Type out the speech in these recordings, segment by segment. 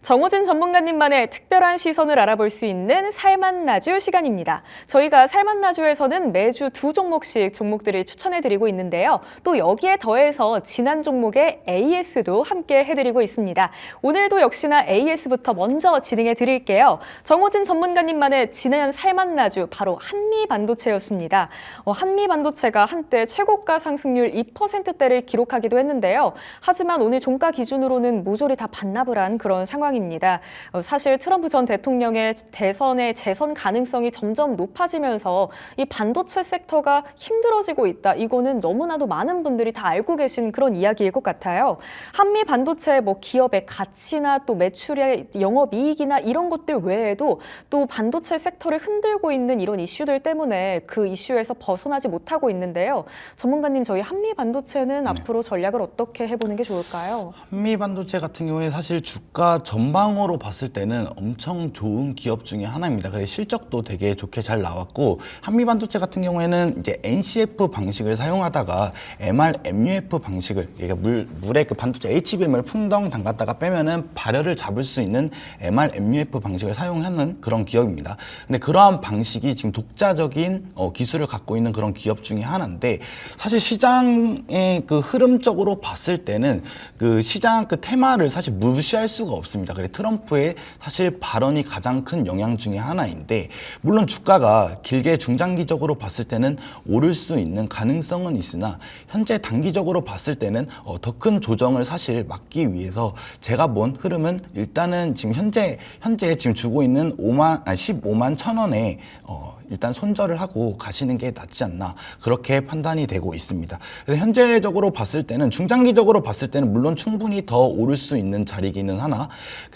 정호진 전문가님만의 특별한 시선을 알아볼 수 있는 살맛나주 시간입니다. 저희가 살맛나주에서는 매주 두 종목씩 종목들을 추천해드리고 있는데요. 또 여기에 더해서 지난 종목의 AS도 함께 해드리고 있습니다. 오늘도 역시나 AS부터 먼저 진행해드릴게요. 정호진 전문가님만의 지난 살맛나주 바로 한미반도체였습니다. 한미반도체가 한때 최고가 상승률 2%대를 기록하기도 했는데요. 하지만 오늘 종가 기준으로는 모조리 다 반납을 한 그런 상황입니다. 사실 트럼프 전 대통령의 대선의 재선 가능성이 점점 높아지면서 이 반도체 섹터가 힘들어지고 있다. 이거는 너무나도 많은 분들이 다 알고 계신 그런 이야기일 것 같아요. 한미 반도체 기업의 가치나 또 매출의 영업이익이나 이런 것들 외에도 또 반도체 섹터를 흔들고 있는 이런 이슈들 때문에 그 이슈에서 벗어나지 못하고 있는데요. 전문가님, 저희 한미 반도체는 앞으로 전략을 어떻게 해보는 게 좋을까요? 한미 반도체 같은 경우에 사실 주가 전방으로 봤을 때는 엄청 좋은 기업 중에 하나입니다. 그래서 실적도 되게 좋게 잘 나왔고, 한미 반도체 같은 경우에는 이제 NCF 방식을 사용하다가 MR-MUF 방식을, 그러니까 물에 그 반도체 HBM을 풍덩 담갔다가 빼면은 발열을 잡을 수 있는 MR-MUF 방식을 사용하는 그런 기업입니다. 근데 그러한 방식이 지금 독자적인 기술을 갖고 있는 그런 기업 중에 하나인데, 사실 시장의 그 흐름적으로 봤을 때는 그 시장 그 테마를 사실 무시할 수가 없습니다. 그래 트럼프의 사실 발언이 가장 큰 영향 중에 하나인데, 물론 주가가 길게 중장기적으로 봤을 때는 오를 수 있는 가능성은 있으나 현재 단기적으로 봤을 때는 더 큰 조정을 사실 막기 위해서 제가 본 흐름은 일단은 지금 현재 지금 주고 있는 15만 1,000원에 일단 손절을 하고 가시는 게 낫지 않나, 그렇게 판단이 되고 있습니다. 그래서 현재적으로 봤을 때는, 중장기적으로 봤을 때는 물론 충분히 더 오를 수 있는 자리기는 하나,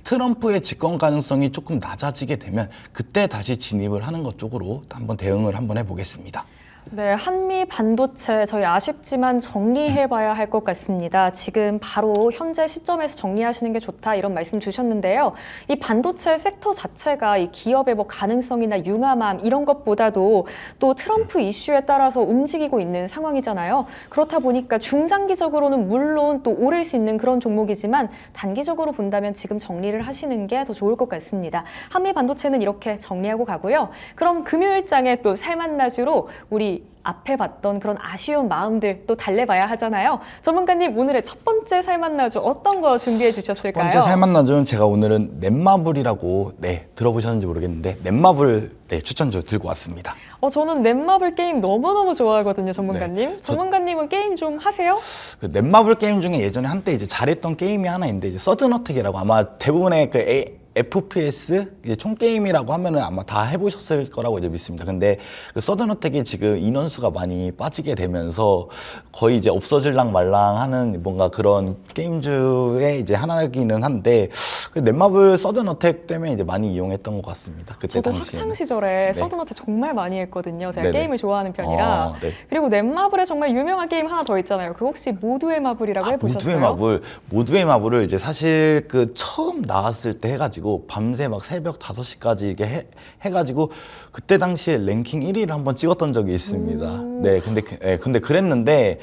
트럼프의 집권 가능성이 조금 낮아지게 되면 그때 다시 진입을 하는 것 쪽으로 한번 대응을 한번 해보겠습니다. 네, 한미 반도체 저희 아쉽지만 정리해봐야 할 것 같습니다. 지금 바로 현재 시점에서 정리하시는 게 좋다 이런 말씀 주셨는데요. 이 반도체 섹터 자체가 이 기업의 가능성이나 융화맘 이런 것보다도 또 트럼프 이슈에 따라서 움직이고 있는 상황이잖아요. 그렇다 보니까 중장기적으로는 물론 또 오를 수 있는 그런 종목이지만 단기적으로 본다면 지금 정리를 하시는 게 더 좋을 것 같습니다. 한미 반도체는 이렇게 정리하고 가고요. 그럼 금요일장에 또 살맛나주로 우리 앞에 봤던 그런 아쉬운 마음들 또 달래봐야 하잖아요. 전문가님, 오늘의 첫 번째 살맛나주 어떤 거 준비해 주셨을까요? 첫 번째 살맛나주는 제가 오늘은 넷마블이라고 들어보셨는지 모르겠는데 넷마블 추천주 들고 왔습니다. 저는 넷마블 게임 너무너무 좋아하거든요, 전문가님. 전문가님은 게임 좀 하세요? 그 넷마블 게임 중에 예전에 한때 이제 잘했던 게임이 하나 있는데, 이제 서든어택이라고, 아마 대부분의 그 FPS 총 게임이라고 하면은 아마 다 해보셨을 거라고 이제 믿습니다. 근데 그 서든어택이 지금 인원수가 많이 빠지게 되면서 거의 이제 없어질랑 말랑하는 뭔가 그런 게임주의 이제 하나이기는 한데, 그 넷마블 서든어택 때문에 이제 많이 이용했던 것 같습니다. 그때 저도 당시에. 학창 시절에 서든어택 정말 많이 했거든요. 제가 네네. 게임을 좋아하는 편이라. 그리고 넷마블에 정말 유명한 게임 하나 더 있잖아요. 그 혹시 모두의 마블이라고 해보셨어요? 모두의 마블을 이제 사실 그 처음 나왔을 때 해가지고 밤새 막 새벽 5시까지 이게 해가지고 그때 당시에 랭킹 1위를 한번 찍었던 적이 있습니다. 근데 그랬는데,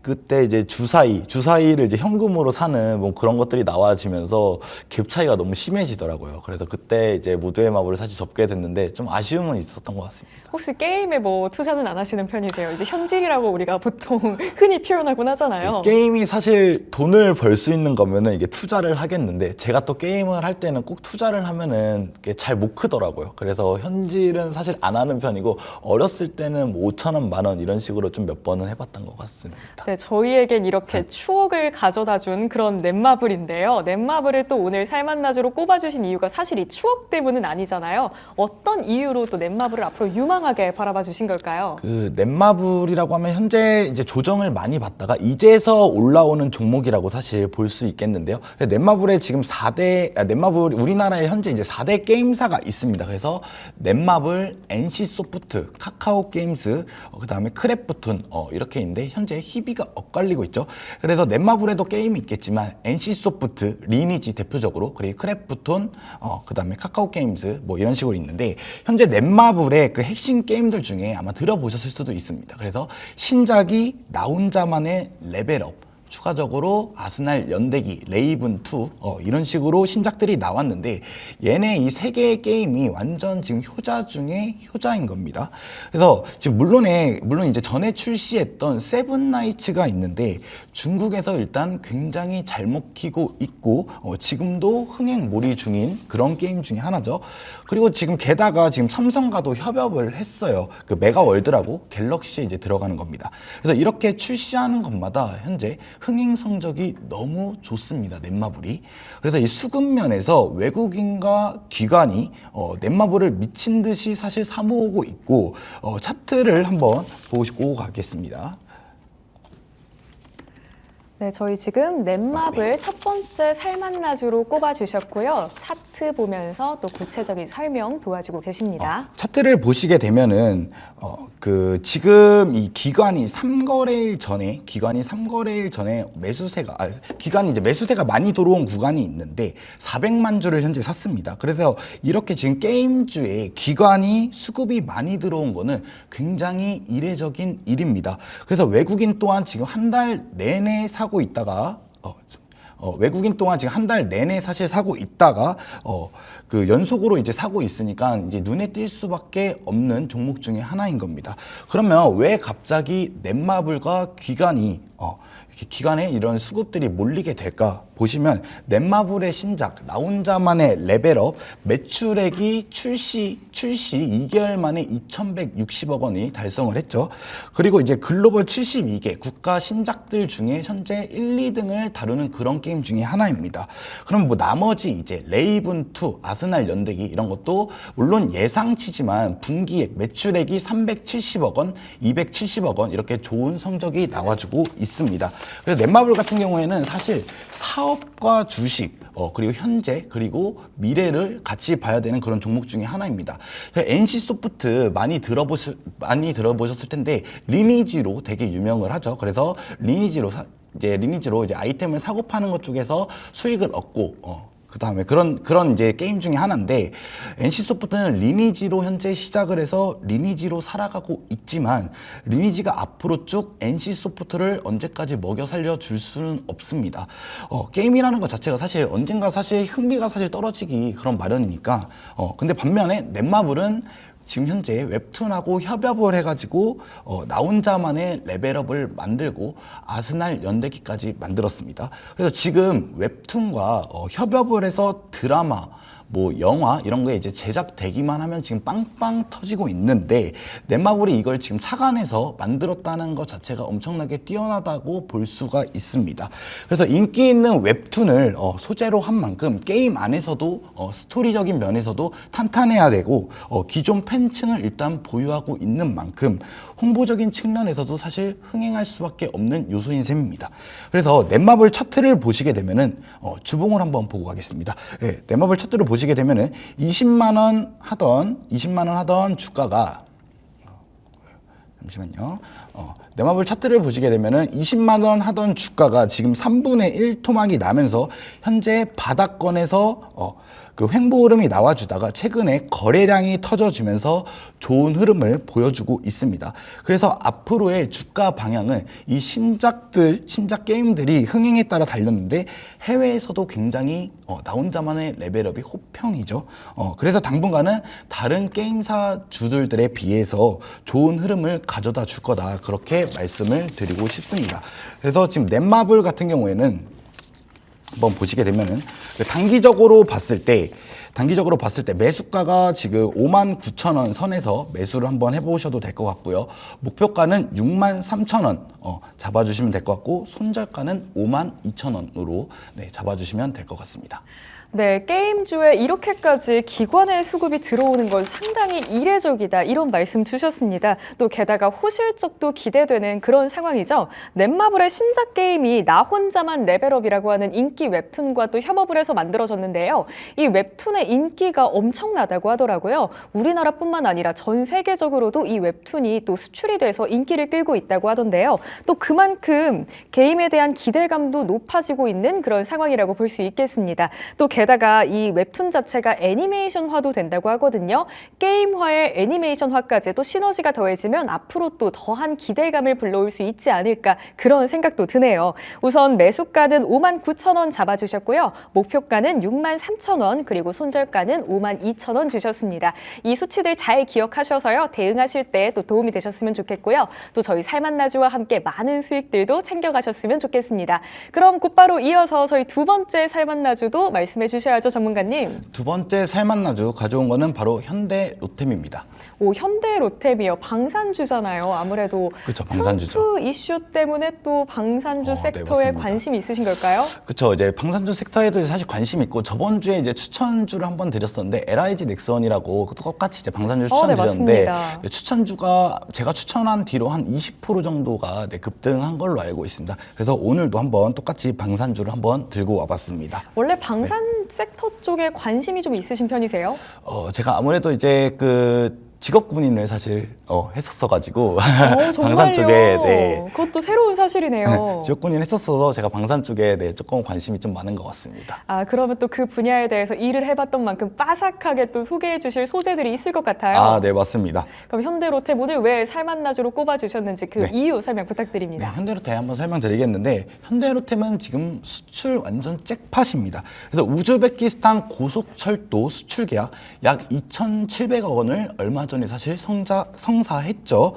그때 이제 주사위를 이제 현금으로 사는 그런 것들이 나와지면서 갭 차이가 너무 심해지더라고요. 그래서 그때 이제 모두의 마블을 사실 접게 됐는데 좀 아쉬움은 있었던 것 같습니다. 혹시 게임에 투자는 안 하시는 편이세요? 이제 현질이라고 우리가 보통 흔히 표현하곤 하잖아요. 게임이 사실 돈을 벌 수 있는 거면은 이게 투자를 하겠는데, 제가 또 게임을 할 때는 꼭 투자를 하면은 잘 못 크더라고요. 그래서 현질은 사실 안 하는 편이고, 어렸을 때는 5,000원, 10,000원 이런 식으로 좀 몇 번은 해봤던 것 같습니다. 네, 저희에겐 이렇게 추억을 가져다준 그런 넷마블인데요. 넷마블을 또 오늘 살맛나주로 꼽아주신 이유가 사실 이 추억 때문은 아니잖아요. 어떤 이유로 또 넷마블을 앞으로 유망하게 바라봐 주신 걸까요? 그 넷마블이라고 하면 현재 이제 조정을 많이 받다가 이제서 올라오는 종목이라고 사실 볼 수 있겠는데요. 넷마블에 지금 넷마블 우리나라에 현재 이제 4대 게임사가 있습니다. 그래서 넷마블, NC소프트, 카카오게임스, 그다음에 크래프톤 이렇게 있는데, 현재 희비가 엇갈리고 있죠. 그래서 넷마블에도 게임이 있겠지만 NC소프트, 리니지 대표적으로, 그리고 크래프톤, 그다음에 카카오게임스 이런 식으로 있는데, 현재 넷마블의 그 핵심 게임들 중에 아마 들어보셨을 수도 있습니다. 그래서 신작이 나 혼자만의 레벨업, 추가적으로 아스날 연대기, 레이븐2 이런 식으로 신작들이 나왔는데 얘네 이 세 개의 게임이 완전 지금 효자 중에 효자인 겁니다. 그래서 지금 물론 이제 전에 출시했던 세븐나이츠가 있는데 중국에서 일단 굉장히 잘 먹히고 있고 지금도 흥행몰이 중인 그런 게임 중에 하나죠. 그리고 지금 게다가 지금 삼성과도 협업을 했어요. 그 메가월드라고 갤럭시에 이제 들어가는 겁니다. 그래서 이렇게 출시하는 것마다 현재 흥행 성적이 너무 좋습니다. 넷마블이. 그래서 이 수급면에서 외국인과 기관이 넷마블을 미친 듯이 사실 사모으고 있고 차트를 한번 보고 가겠습니다. 네, 저희 지금 넷마블 첫 번째 살만나주로 꼽아주셨고요. 차트 보면서 또 구체적인 설명 도와주고 계십니다. 차트를 보시게 되면은 지금 이 기관이 3거래일 전에 기관이 이제 매수세가 많이 들어온 구간이 있는데 400만 주를 현재 샀습니다. 그래서 이렇게 지금 게임주에 기관이 수급이 많이 들어온 거는 굉장히 이례적인 일입니다. 그래서 외국인 또한 지금 한 달 내내 사고 있다가 외국인 동안 지금 한 달 내내 사실 사고 있다가 그 연속으로 이제 사고 있으니까 이제 눈에 띌 수밖에 없는 종목 중에 하나인 겁니다. 그러면 왜 갑자기 넷마블과 기관이 이렇게 기관에 이런 수급들이 몰리게 될까 보시면 넷마블의 신작 나 혼자만의 레벨업 매출액이 출시 2개월 만에 2,160억 원이 달성을 했죠. 그리고 이제 글로벌 72개 국가 신작들 중에 현재 1, 2등을 다루는 그런 게임 중에 하나입니다. 그럼 뭐 나머지 이제 레이븐2, 아스날 연대기 이런 것도 물론 예상치지만 분기에 매출액이 370억 원, 270억 원 이렇게 좋은 성적이 나와주고 있습니다. 그래서 넷마블 같은 경우에는 사실 사업과 주식 그리고 현재 그리고 미래를 같이 봐야 되는 그런 종목 중에 하나입니다. NC소프트 많이 들어보셨을 텐데 리니지로 되게 유명을 하죠. 그래서 리니지로 이제 아이템을 사고 파는 것 쪽에서 수익을 얻고 그 다음에 그런 이제 게임 중에 하나인데 NC소프트는 리니지로 현재 시작을 해서 리니지로 살아가고 있지만 리니지가 앞으로 쭉 NC소프트를 언제까지 먹여 살려줄 수는 없습니다. 게임이라는 것 자체가 사실 언젠가 사실 흥미가 사실 떨어지기 그런 마련이니까 근데 반면에 넷마블은 지금 현재 웹툰하고 협업을 해가지고 나 혼자만의 레벨업을 만들고 아스날 연대기까지 만들었습니다. 그래서 지금 웹툰과 협업을 해서 드라마 뭐 영화 이런 거에 이제 제작되기만 하면 지금 빵빵 터지고 있는데 넷마블이 이걸 지금 착안해서 만들었다는 것 자체가 엄청나게 뛰어나다고 볼 수가 있습니다. 그래서 인기 있는 웹툰을 소재로 한 만큼 게임 안에서도 스토리적인 면에서도 탄탄해야 되고 기존 팬층을 일단 보유하고 있는 만큼 홍보적인 측면에서도 사실 흥행할 수밖에 없는 요소인 셈입니다. 그래서 넷마블 차트를 보시게 되면은 주봉을 한번 보고 가겠습니다. 네, 넷마블 차트를 보시게 되면은 20만 원 하던 주가가 잠시만요. 넷마블 차트를 보시게 되면은 20만 원 하던 주가가 지금 3분의 1 토막이 나면서 현재 바닥권에서 그 횡보 흐름이 나와주다가 최근에 거래량이 터져주면서 좋은 흐름을 보여주고 있습니다. 그래서 앞으로의 주가 방향은 이 신작 게임들이 흥행에 따라 달렸는데 해외에서도 굉장히 나 혼자만의 레벨업이 호평이죠. 그래서 당분간은 다른 게임사 주들에 비해서 좋은 흐름을 가져다 줄 거다. 그렇게 말씀을 드리고 싶습니다. 그래서 지금 넷마블 같은 경우에는 한번 보시게 되면은 단기적으로 봤을 때 매수가가 지금 59,000원 선에서 매수를 한번 해보셔도 될 것 같고요. 목표가는 63,000원 잡아주시면 될 것 같고 손절가는 52,000원으로 잡아주시면 될 것 같습니다. 네, 게임주에 이렇게까지 기관의 수급이 들어오는 건 상당히 이례적이다 이런 말씀 주셨습니다. 또 게다가 호실적도 기대되는 그런 상황이죠. 넷마블의 신작 게임이 나 혼자만 레벨업이라고 하는 인기 웹툰과 또 협업을 해서 만들어졌는데요. 이 웹툰의 웹툰의 인기가 엄청나다고 하더라고요. 우리나라뿐만 아니라 전 세계적으로도 이 웹툰이 또 수출이 돼서 인기를 끌고 있다고 하던데요. 또 그만큼 게임에 대한 기대감도 높아지고 있는 그런 상황이라고 볼 수 있겠습니다. 또 게다가 이 웹툰 자체가 애니메이션화도 된다고 하거든요. 게임화에 애니메이션화까지 또 시너지가 더해지면 앞으로 또 더한 기대감을 불러올 수 있지 않을까 그런 생각도 드네요. 우선 매수가는 59,000원 잡아주셨고요. 목표가는 63,000원 그리고 손절가는 52,000원 주셨습니다. 이 수치들 잘 기억하셔서요. 대응하실 때 또 도움이 되셨으면 좋겠고요. 또 저희 살맛나주와 함께 많은 수익들도 챙겨가셨으면 좋겠습니다. 그럼 곧바로 이어서 저희 두 번째 살맛나주도 말씀해 주셔야죠, 전문가님. 두 번째 살맛나주 가져온 거는 바로 현대 로템입니다. 오, 현대 로템이요. 방산주잖아요. 아무래도 그쵸, 방산주죠. 트럼프 이슈 때문에 또 방산주 네, 섹터에 맞습니다. 관심이 있으신 걸까요? 그렇죠. 이제 방산주 섹터에도 사실 관심 있고 저번 주에 이제 추천주를 한번 드렸었는데 LIG 넥슨이라고 똑같이 이제 방산주 네, 추천드렸는데 맞습니다. 추천주가 제가 추천한 뒤로 한 20% 정도가 급등한 걸로 알고 있습니다. 그래서 오늘도 한번 똑같이 방산주를 한번 들고 와봤습니다. 원래 방산 섹터 쪽에 관심이 좀 있으신 편이세요? 제가 아무래도 이제 그 직업 군인을 사실 했었어가지고 정말요? 방산 쪽에 네. 그것도 새로운 사실이네요. 직업 군인 했었어서 제가 방산 쪽에 조금 관심이 좀 많은 것 같습니다. 아, 그러면 또 그 분야에 대해서 일을 해봤던 만큼 빠삭하게 또 소개해 주실 소재들이 있을 것 같아요. 아, 네, 맞습니다. 그럼 현대로템 오늘 왜 살맛나주로 꼽아주셨는지 그 네. 이유 설명 네, 부탁드립니다. 현대로템 한번 설명드리겠는데 현대로템은 지금 수출 완전 잭팟입니다. 그래서 우즈베키스탄 고속철도 수출 계약 약 2,700억 원을 얼마 전에 사실 성사했죠.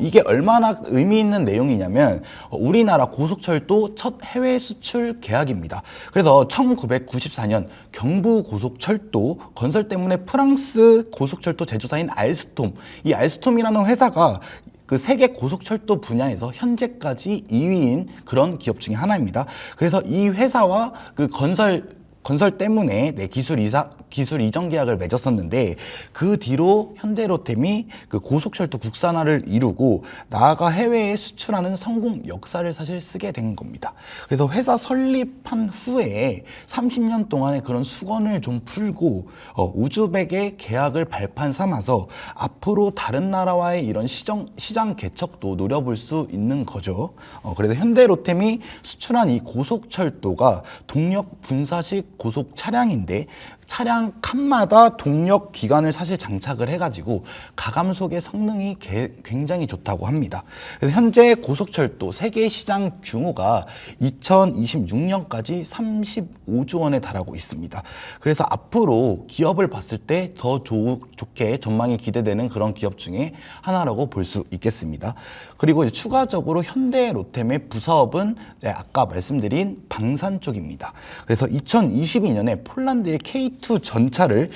이게 얼마나 의미 있는 내용이냐면 우리나라 고속철도 첫 해외 수출 계약입니다. 그래서 1994년 경부고속철도 건설 때문에 프랑스 고속철도 제조사인 알스톰, 이 알스톰이라는 회사가 그 세계 고속철도 분야에서 현재까지 2위인 그런 기업 중에 하나입니다. 그래서 이 회사와 그 건설 때문에 기술 이전 계약을 맺었었는데 그 뒤로 현대로템이 그 고속철도 국산화를 이루고 나아가 해외에 수출하는 성공 역사를 사실 쓰게 된 겁니다. 그래서 회사 설립한 후에 30년 동안의 그런 수건을 좀 풀고 우즈벡의 계약을 발판 삼아서 앞으로 다른 나라와의 이런 시장 개척도 노려볼 수 있는 거죠. 그래서 현대로템이 수출한 이 고속철도가 동력 분사식 고속 차량인데 차량 칸마다 동력 기관을 사실 장착을 해가지고 가감속의 성능이 굉장히 좋다고 합니다. 그래서 현재 고속철도 세계 시장 규모가 2026년까지 35조 원에 달하고 있습니다. 그래서 앞으로 기업을 봤을 때 더 좋게 전망이 기대되는 그런 기업 중에 하나라고 볼 수 있겠습니다. 그리고 이제 추가적으로 현대로템의 부사업은 아까 말씀드린 방산 쪽입니다. 그래서 2022년에 폴란드의 K2 전차를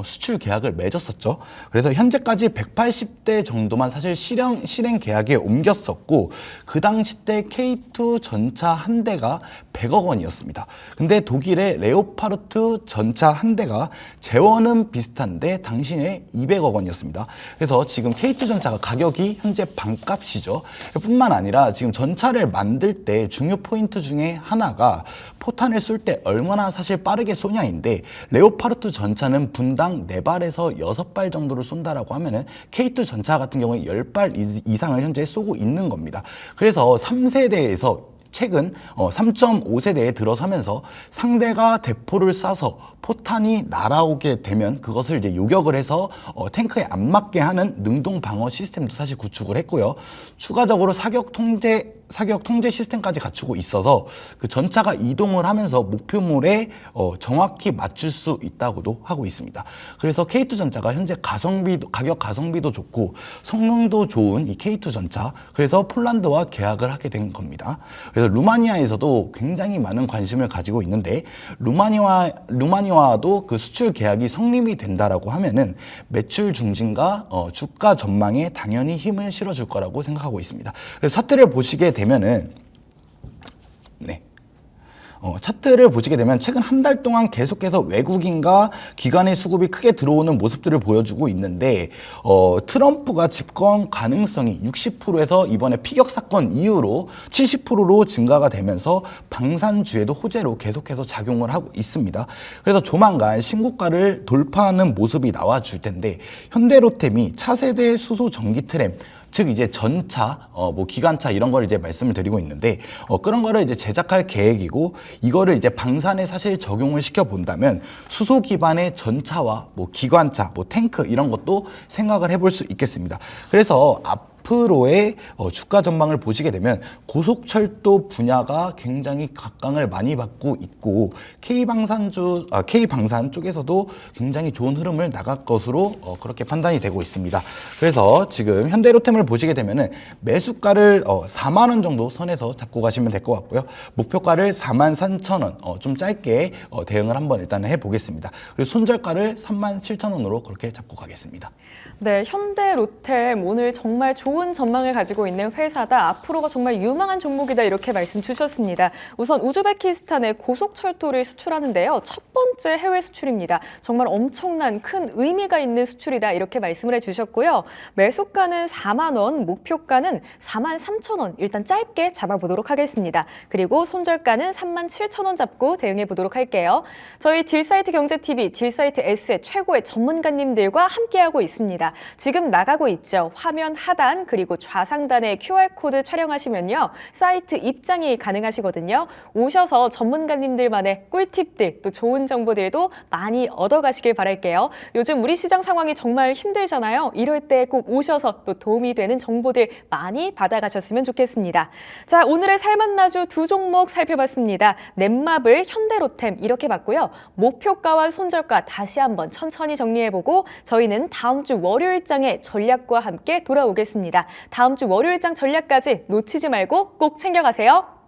수출 계약을 맺었었죠. 그래서 현재까지 180대 정도만 사실 실행 계약에 옮겼었고 그 당시 때 K2 전차 한 대가 100억 원이었습니다. 근데 독일의 레오파르트 전차 한 대가 재원은 비슷한데 당시에 200억 원이었습니다. 그래서 지금 K2 전차가 가격이 현재 반값이죠. 뿐만 아니라 지금 전차를 만들 때 중요 포인트 중에 하나가 포탄을 쏠 때 얼마나 사실 빠르게 쏘냐인데 레오파르트 전차는 분당 4발에서 6발 정도를 쏜다라고 하면은 K2 전차 같은 경우에 10발 이상을 현재 쏘고 있는 겁니다. 그래서 3세대에서 최근 3.5세대에 들어서면서 상대가 대포를 쏴서 포탄이 날아오게 되면 그것을 이제 요격을 해서 탱크에 안 맞게 하는 능동 방어 시스템도 사실 구축을 했고요. 추가적으로 사격 통제 시스템까지 갖추고 있어서 그 전차가 이동을 하면서 목표물에 정확히 맞출 수 있다고도 하고 있습니다. 그래서 K2 전차가 현재 가격 가성비도 좋고 성능도 좋은 이 K2 전차, 그래서 폴란드와 계약을 하게 된 겁니다. 그래서 루마니아에서도 굉장히 많은 관심을 가지고 있는데 루마니아와도 그 수출 계약이 성립이 된다라고 하면은 매출 증진과 주가 전망에 당연히 힘을 실어줄 거라고 생각하고 있습니다. 그래서 차트를 보시게 되면은 차트를 보시게 되면 최근 한 달 동안 계속해서 외국인과 기관의 수급이 크게 들어오는 모습들을 보여주고 있는데 트럼프가 집권 가능성이 60%에서 이번에 피격 사건 이후로 70%로 증가가 되면서 방산주에도 호재로 계속해서 작용을 하고 있습니다. 그래서 조만간 신고가를 돌파하는 모습이 나와줄 텐데 현대로템이 차세대 수소 전기 트램 즉 이제 전차, 뭐 기관차 이런 걸 이제 말씀을 드리고 있는데 그런 거를 이제 제작할 계획이고 이거를 이제 방산에 사실 적용을 시켜 본다면 수소 기반의 전차와 뭐 기관차, 뭐 탱크 이런 것도 생각을 해볼 수 있겠습니다. 그래서 앞으로의 주가 전망을 보시게 되면 고속철도 분야가 굉장히 각광을 많이 받고 있고 K방산 쪽에서도 굉장히 좋은 흐름을 나갈 것으로 그렇게 판단이 되고 있습니다. 그래서 지금 현대로템을 보시게 되면은 매수가를 4만 원 정도 선에서 잡고 가시면 될 것 같고요. 목표가를 43,000원 좀 짧게 대응을 한번 일단 해보겠습니다. 그리고 손절가를 37,000원으로 그렇게 잡고 가겠습니다. 네, 현대로템 오늘 정말 좋은 전망을 가지고 있는 회사다. 앞으로가 정말 유망한 종목이다. 이렇게 말씀 주셨습니다. 우선 우즈베키스탄에 고속철도를 수출하는데요. 첫 번째 해외 수출입니다. 정말 엄청난 큰 의미가 있는 수출이다. 이렇게 말씀을 해주셨고요. 매수가는 4만 원, 목표가는 43,000원. 일단 짧게 잡아보도록 하겠습니다. 그리고 손절가는 37,000원 잡고 대응해 보도록 할게요. 저희 딜사이트 경제TV, 딜사이트 S의 최고의 전문가님들과 함께하고 있습니다. 지금 나가고 있죠. 화면 하단 그리고 좌상단에 QR코드 촬영하시면요. 사이트 입장이 가능하시거든요. 오셔서 전문가님들만의 꿀팁들 또 좋은 정보들도 많이 얻어가시길 바랄게요. 요즘 우리 시장 상황이 정말 힘들잖아요. 이럴 때 꼭 오셔서 또 도움이 되는 정보들 많이 받아가셨으면 좋겠습니다. 자, 오늘의 살만나주 두 종목 살펴봤습니다. 넷마블, 현대로템 이렇게 봤고요. 목표가와 손절가 다시 한번 천천히 정리해보고 저희는 다음 주 월요일장의 전략과 함께 돌아오겠습니다. 다음 주 월요일장 전략까지 놓치지 말고 꼭 챙겨가세요.